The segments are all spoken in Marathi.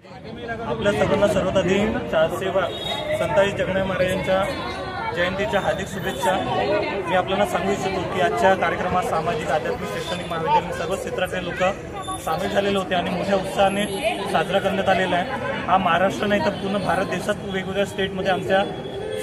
आपल्या सर्वांना सर्वप्रथम सेवा संताजी जगनाडे महाराज यांच्या जयंतीच्या हार्दिक शुभेच्छा। मी आपल्याला सांगू इच्छितो की आजच्या कार्यक्रमात सामाजिक, आध्यात्मिक, शैक्षणिक, महाविद्यालयीन सर्व क्षेत्रातले लोक सामील झालेले होते आणि मोठ्या उत्साहाने साजरा करण्यात आलेला आहे। हा महाराष्ट्र नाही तर पूर्ण भारत देशात वेगवेगळ्या स्टेटमध्ये आमच्या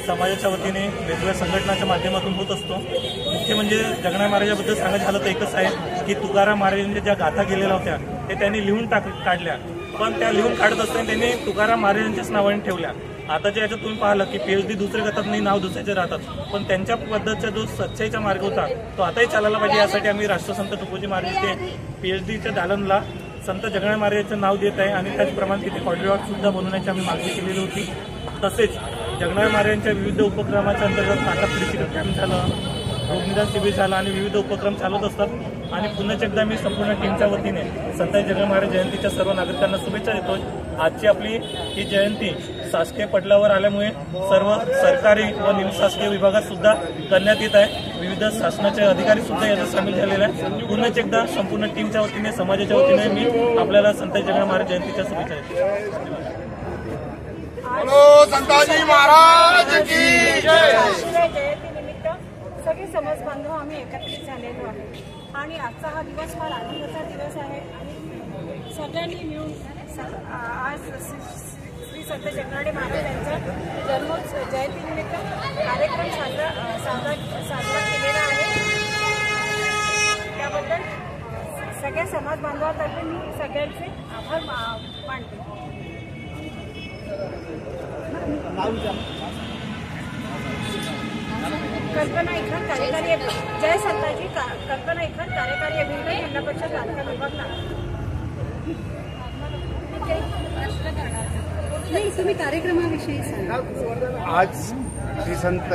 समाजाच्या वतीने वेगवेगळ्या संघटनाच्या माध्यमातून होत असतो। मुख्य म्हणजे जगनाडे महाराजाबद्दल सांगायचं झालं तर एकच आहे की तुकाराम महाराजांच्या ज्या गाथा गेलेल्या होत्या ते त्यांनी लिहून काढल्या, पण त्या लिहून काढत असताना त्यांनी तुकाराम महाराजांच्याच नावाने ठेवल्या। आताच्या याच्यात तुम्ही पाहिलं की PhD दुसरे करतात नाही, नाव दुसऱ्याचे राहतात, पण त्यांच्या पद्धतीचा जो सच्चाईचा मार्ग होता तो आताही चालायला पाहिजे। यासाठी आम्ही राष्ट्रसंत तुकोजी महाराज ते PhDच्या दालनला संत जगनाडे महाराजांचं नाव देत आहे आणि त्याचप्रमाणे तिथे कॉरिडॉर सुद्धा बनवण्याची आम्ही मागणी केलेली होती। तसेच जगनाडे महाराजांच्या विविध उपक्रमाच्या अंतर्गत काटापिडीची कॅम्प झालं, रोगनिदान शिबिर झालं आणि विविध उपक्रम चालत असतात। आणि पुन्हा एकदा मी संपूर्ण टीमच्या वतीने संताजी जगनाडे महाराज जयंतीच्या सर्व नागरिकांना शुभेच्छा देतो। आजची आपली ही जयंती शासकीय पटलावर आल्यामुळे सर्व सरकारी व निमशासकीय विभागात सुद्धा करण्यात येत आहे। विविध शासनाचे अधिकारी सुद्धा याच्यात सामील झालेले आहेत। पुन्हा एकदा संपूर्ण टीमच्या वतीने, समाजाच्या वतीने मी आपल्याला संताजी जगनाडे महाराज जयंतीच्या शुभेच्छा देतो। संताजी महाराज की जय। जयंतीनिमित्त सगळे समाज बांधव आम्ही एकत्रित झालेलो आहे आणि आजचा हा दिवस फार आनंदाचा दिवस आहे आणि सगळ्यांनी मिळून आज श्री संत जगनाडे महाराज यांचा जयंतीनिमित्त कार्यक्रम साजरा केलेला आहे। त्याबद्दल सगळ्या समाज बांधवांतर्फे मी सगळ्यांचे आभार मानते। कल्पना इखर, कार्यकारी जय संताजी। कल्पना इखर, कार्यकारी अभिनेता, जिल्हा परिषद बांधकाम विभाग नागपूर। तुम्ही कार्यक्रमाविषयी सांगा। आज श्री संत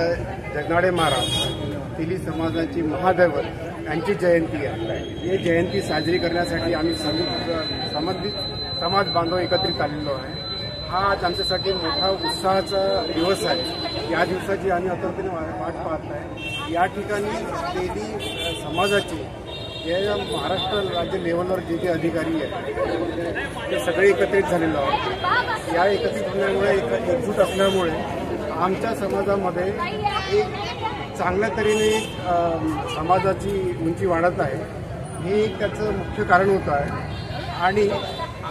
जगनाडे महाराज तेली समाजाची महादैवत यांची जयंती आहे। ही जयंती साजरी करण्यासाठी आम्ही संबंधित समाज बांधव एकत्रित आलेलो आहे। हा आज आमच्यासाठी मोठा उत्साहाचा दिवस आहे। या दिवसाची आम्ही आतुरतेने वाट पाहत आहे। या ठिकाणी तेली समाजाची या महाराष्ट्र राज्य लेवलवर जे जे अधिकारी आहेत ते सगळे एकत्रित झालेलो आहोत। या एकत्रित होण्यामुळे एकजूट असल्यामुळे आमच्या समाजामध्ये एक चांगल्या तऱ्हेने समाजाची उंची वाढत आहे, हे त्याचं मुख्य कारण होत आहे। आणि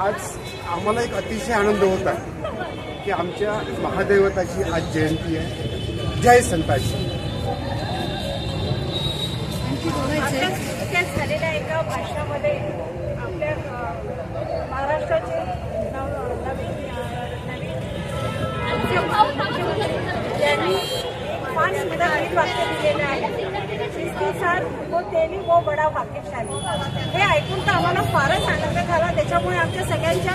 आज आम्हाला एक अतिशय आनंद होत आहे की आमच्या महादैवताची आज जयंती आहे। जय संताजी। नुकत्याच झालेल्या एका भाषणामध्ये आपल्या महाराष्ट्राचे नवीन यांनी फार सुंदर वाक्य दिलेलं आहे, जिसके साथ वो तेली वो बडा भाग्यशाली। हे ऐकून तर आम्हाला फारच आनंद झाला। त्याच्यामुळे आमच्या सगळ्यांच्या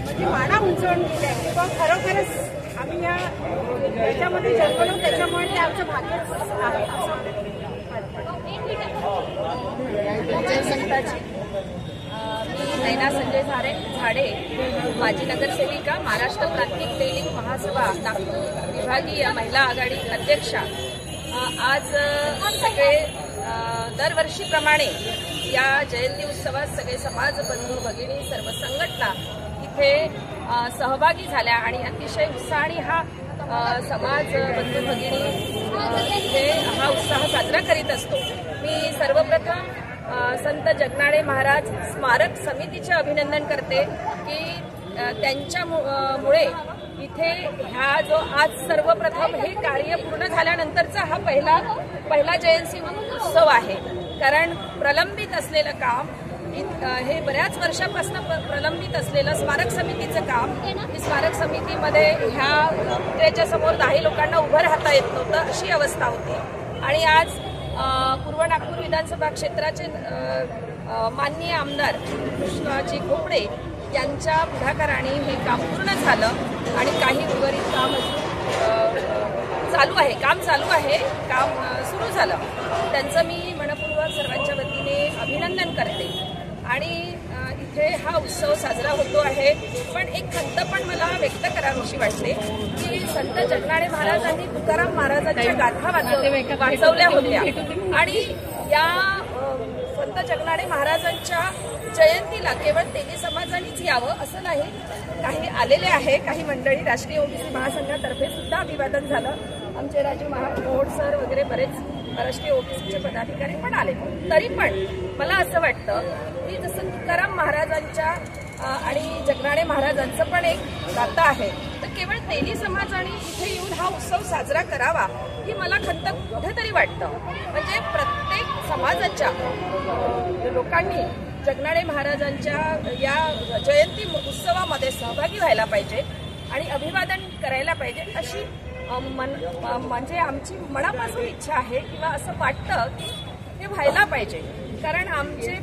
म्हणजे माना उंचावून दिल्या किंवा खरोखरच आम्ही याच्यामध्ये जन्मलो, त्याच्यामुळे ते आमचं भाग्यच आहे असं जय संताजी। मी नैना संजय झाडे, माजी नगरसेविका, महाराष्ट्र प्रांतिक तेली महासभा नागपूर विभागीय महिला आघाडी अध्यक्षा। आज सगळे दरवर्षीप्रमाणे या जयंती उत्सवात सगळे समाज बंधू भगिनी, सर्व संघटना इथे सहभागी झाल्या आणि अतिशय उत्साहाने हा समाज बंधू भगिनी इथे हा उत्साह साजरा करीत असतो। मी सर्वप्रथम संत जगनाडे महाराज स्मारक समितीचे अभिनंदन करते की त्यांच्यामुळे इथे ह्या जो आज सर्वप्रथम हे कार्य पूर्ण झाल्यानंतरचा हा पहिला जयंती उत्सव आहे। कारण प्रलंबित असलेलं काम हे बऱ्याच वर्षापासून प्रलंबित असलेलं स्मारक समितीचं काम, ही स्मारक समितीमध्ये ह्या पुतळ्याच्या समोर 10 लोकांना उभं राहता येत नव्हतं, अशी अवस्था होती। आणि आज पूर्व नागपूर विधानसभा क्षेत्राचे माननीय आमदार कृष्णाजी खोपडे यांच्या पुढाकाराने हे काम पूर्ण झालं आणि काही उर्वरित काम चालू आहे, काम सुरू झालं। त्यांचं मी मनपूर्वक सर्वांच्या वतीने अभिनंदन करते। आणि इथे हा उत्सव साजरा होतो आहे, पण एक खंत पण मला व्यक्त करावीशी वाटते की संत जगनाडे महाराजांनी तुकाराम महाराजांच्या गाथा वाचवल्या होत्या आणि या संत जगनाडे महाराजांच्या जयंतीला केवळ तेली समाजानेच यावं असं नाही. काही आलेले आहे, काही मंडळी राष्ट्रीय ओबीसी महासंघातर्फे सुद्धा अभिवादन झालं. आमचे राजू मोहोड सर वगैरे बरेच राष्ट्रीय ओबीसीचे पदाधिकारी पण आले. तरी पण मला असं वाटतं की जसं तुकाराम महाराजांच्या आणि जगनाडे महाराजांचं पण एक नातं आहे, तर केवळ तेली समाजाने इथे येऊन हा उत्सव साजरा करावा ही मला खंत कुठेतरी वाटतं. म्हणजे प्रत्येक समाजाच्या लोकांनी जगनाडे महाराजांच्या या जयंती उत्सवामध्ये सहभागी व्हायला पाहिजे आणि अभिवादन करायला पाहिजे अशी म्हणजे आमची मनापासून इच्छा आहे किंवा असं वाटतं की हे व्हायला पाहिजे. कारण आमचे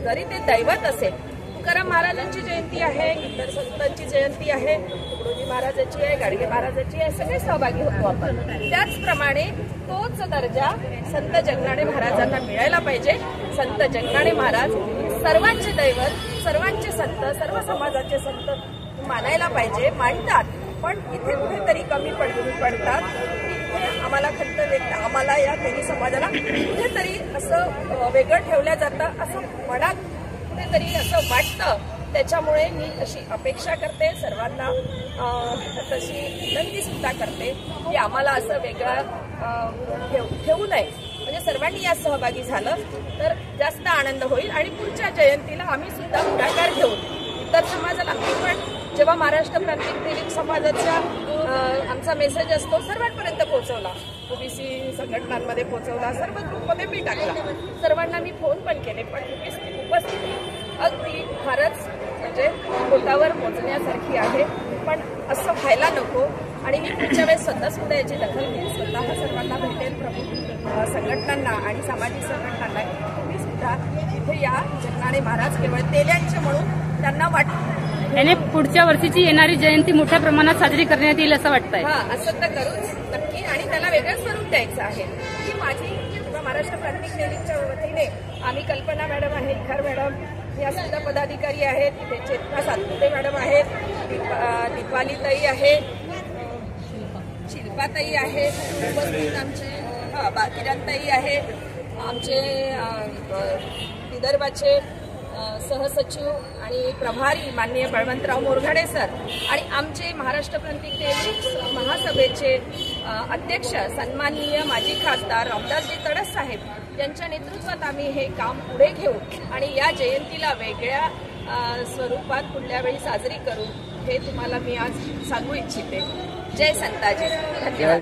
जरी ते दैवत असेल, तुकाराम महाराजांची जयंती आहे, इतर संतांची जयंती आहे, तुकडोजी महाराजांची आहे, गाडगे महाराजांची आहे, सगळे सहभागी होतो आपण. त्याचप्रमाणे तोच दर्जा संत जगनाडे महाराजांना मिळायला पाहिजे. संत जगनाडे महाराज सर्वांचे दैवत, सर्वांचे संत, सर्व समाजाचे संत मानायला पाहिजे, मानतात. पण इथे कुठेतरी कमी पडतात. इथे आम्हाला खंत व्यक्त, आम्हाला या तेली समाजाला कुठेतरी असं वेगळं ठेवलं जातं असं मनात कुठेतरी असं वाटतं. त्याच्यामुळे मी अशी अपेक्षा करते, सर्वांना तशी विनंती सुद्धा करते की आम्हाला असं वेगळं ठेवू नये. म्हणजे सर्वांनी यात सहभागी झालं तर जास्त आनंद होईल आणि पुढच्या जयंतीला आम्ही सुद्धा पुढाकार घेऊन इतर समाजाला पण जेव्हा महाराष्ट्र प्रांतिक तेली समाजाचा आमचा मेसेज असतो सर्वांपर्यंत पोहोचवला, ओबीसी संघटनांमध्ये पोहोचवला, सर्व ग्रुपमध्ये मी टाकला, सर्वांना मी फोन पण केले, पण उपस्थिती अगदी फारच म्हणजे बोटावर मोजण्यासारखी आहे. पण असं व्हायला नको आणि मी पुढच्या वेळेस सुद्धा याची दखल घेईन. स्वतः सर्वांना भेटेल, प्रमुख संघटनांना आणि सामाजिक संघटनांना की तुम्ही सुद्धा इथे या. जगनाडे महाराज केवळ तेल्यांचे म्हणून त्यांना वाटतं याने पुढच्या वर्षीची येणारी जयंती मोठ्या प्रमाणात साजरी करण्यात येईल असं वाटतंय. असं तर करूच नक्की आणि त्याला वेगळं स्वरूप द्यायचं आहे. ही माझी महाराष्ट्र प्रांतिक तेलीच्या वतीने आम्ही कल्पना मॅडम आहे, इखार मॅडम या सुद्धा पदाधिकारी आहेत, तिथे चेतना सातपुते मॅडम आहेत, दीपालीताई आहे, शिल्पाताई आहे, उपस्थित आमचे किरणताई आहे, आमचे विदर्भाचे सहसचिव आणि प्रभारी माननीय बळवंतराव मोरघाडे सर आणि आमचे महाराष्ट्र प्रांतिक तेली महासभेचे अध्यक्ष सन्माननीय माजी खासदार रामदासजी तडस साहेब यांच्या नेतृत्वात आम्ही हे काम पुढे घेऊ आणि या जयंतीला वेगळ्या स्वरूपात पुढल्या वेळी साजरी करू हे तुम्हाला मी आज सांगू इच्छिते. जय संताजी. धन्यवाद.